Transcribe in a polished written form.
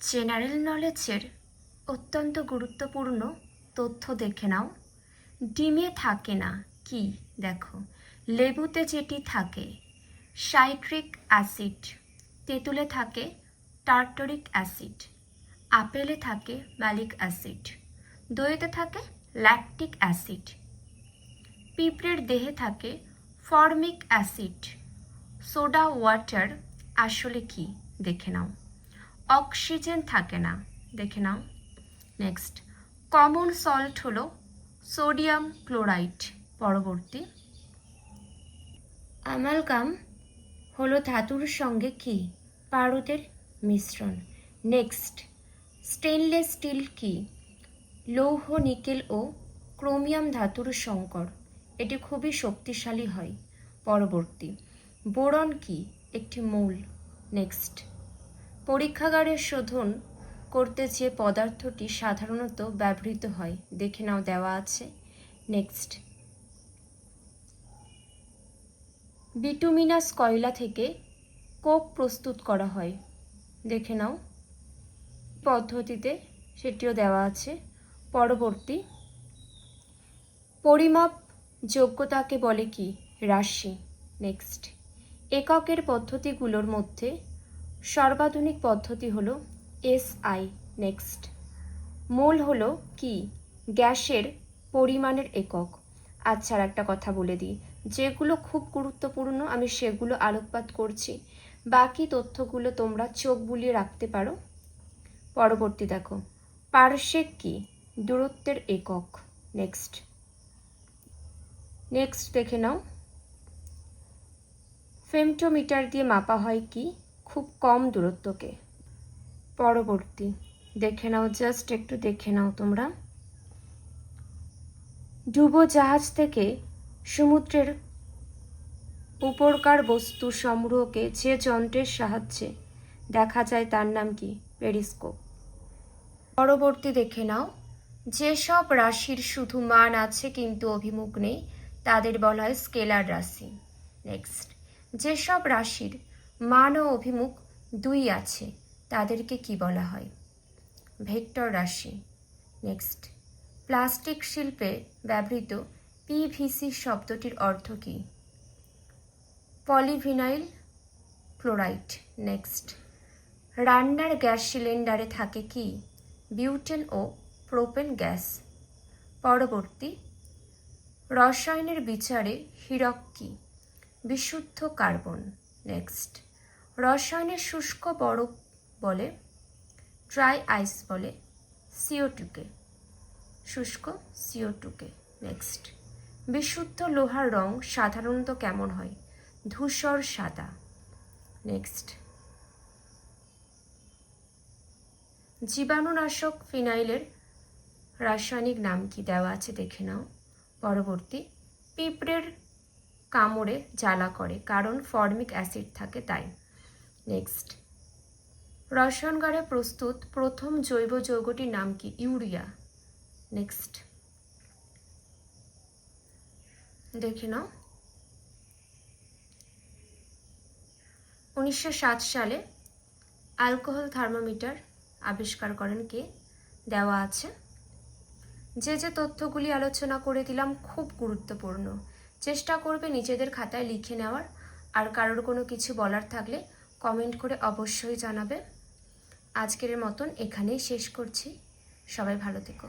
General নলেজের অত্যন্ত গুরুত্বপূর্ণ তথ্য দেখে নাও। ডিমে থাকে না কি দেখো, লেবুতে যেটি থাকে সাইট্রিক অ্যাসিড, তেঁতুলে থাকে টার্টারিক অ্যাসিড, আপেলে থাকে ম্যালিক অ্যাসিড, দইতে থাকে ল্যাকটিক অ্যাসিড, পিঁপড়ের দেহে থাকে ফর্মিক অ্যাসিড। সোডা ওয়াটার আসলে কি দেখে নাও। অক্সিজেন থাকে না দেখে নাও। নেক্সট, কমন সল্ট হলো সোডিয়াম ক্লোরাইড। পরবর্তী, অ্যামালগাম হলো ধাতুর সঙ্গে কি পারদের মিশ্রণ। নেক্সট, স্টেনলেস স্টিল কি লৌহ নিকেল ও ক্রোমিয়াম ধাতুর সংকর, এটি খুবই শক্তিশালী হয়। পরবর্তী, বোরন কি একটি মৌল। নেক্সট, পরীক্ষাগারে শোধন করতে যে পদার্থটি সাধারণত ব্যবহৃত হয় দেখে নাও, দেওয়া আছে। নেক্সট, বিটুমিনাস কয়লা থেকে কোক প্রস্তুত করা হয় দেখে নাও পদ্ধতিতে, সেটিও দেওয়া আছে। পরবর্তী, পরিমাপ যোগ্যতাকে বলে কি রাশি। নেক্সট, এককের পদ্ধতিগুলোর মধ্যে সর্বাধুনিক পদ্ধতি হলো SI। নেক্সট, মোল হলো কি গ্যাসের পরিমাণের একক। আচ্ছা, আর একটা কথা বলে দিই, যেগুলো খুব গুরুত্বপূর্ণ আমি সেগুলো আলোকপাত করছি, বাকি তথ্যগুলো তোমরা চোখ বুলিয়ে রাখতে পারো। পরবর্তী দেখো, পারসেক কি দূরত্বের একক। নেক্সট দেখে নাও, ফেমটোমিটার দিয়ে মাপা হয় কি খুব কম দূরত্বকে। পরবর্তী দেখে নাও, জাস্ট একটু দেখে নাও তোমরা, ডুবোজাহাজ থেকে সমুদ্রের উপরকার বস্তু সমূহকে যে যন্ত্রের সাহায্যে দেখা যায় তার নাম কি পেরিস্কোপ। পরবর্তী দেখে নাও, যেসব রাশির শুধু মান আছে কিন্তু অভিমুখ নেই তাদের বলা হয় স্কেলার রাশি। নেক্সট, যেসব রাশির মান ও অভিমুখ দুই আছে তাদেরকে কি বলা হয় ভেক্টর রাশি। নেক্সট, প্লাস্টিক শিল্পে ব্যবহৃত PVC শব্দটির অর্থ কি পলিভিনাইল ক্লোরাইড। নেক্সট, রান্নার গ্যাস সিলিন্ডারে থাকে কি বিউটেন ও প্রোপেন গ্যাস। পরবর্তী, রসায়নের বিচারে হীরক কি বিশুদ্ধ কার্বন। নেক্সট, রসায়নের শুষ্ক বরফ বলে, ড্রাই আইস বলে CO2কে, শুষ্ক CO2কে। নেক্সট, বিশুদ্ধ লোহার রং সাধারণত কেমন হয় ধূসর সাদা। নেক্সট, জীবাণুনাশক ফিনাইলের রাসায়নিক নাম কি দেওয়া আছে দেখে নাও। পরবর্তী, পিঁপড়ের কামড়ে জ্বালা করে কারণ ফর্মিক অ্যাসিড থাকে তাই। নেক্সট, রসায়নগারে প্রস্তুত প্রথম জৈব যৌগটির নাম কি ইউরিয়া। নেক্সট, দেখে নাও, 1907 সালে অ্যালকোহল থার্মোমিটার আবিষ্কার করেন কে দেওয়া আছে। যে তথ্যগুলি আলোচনা করে দিলাম খুব গুরুত্বপূর্ণ, চেষ্টা করবে নিজেদের খাতায় লিখে নেওয়ার। আর কারোর কোনো কিছু বলার থাকলে কমেন্ট করে অবশ্যই জানাবে। আজকের মতন এখানেই শেষ করছি, সবাই ভালো থেকো।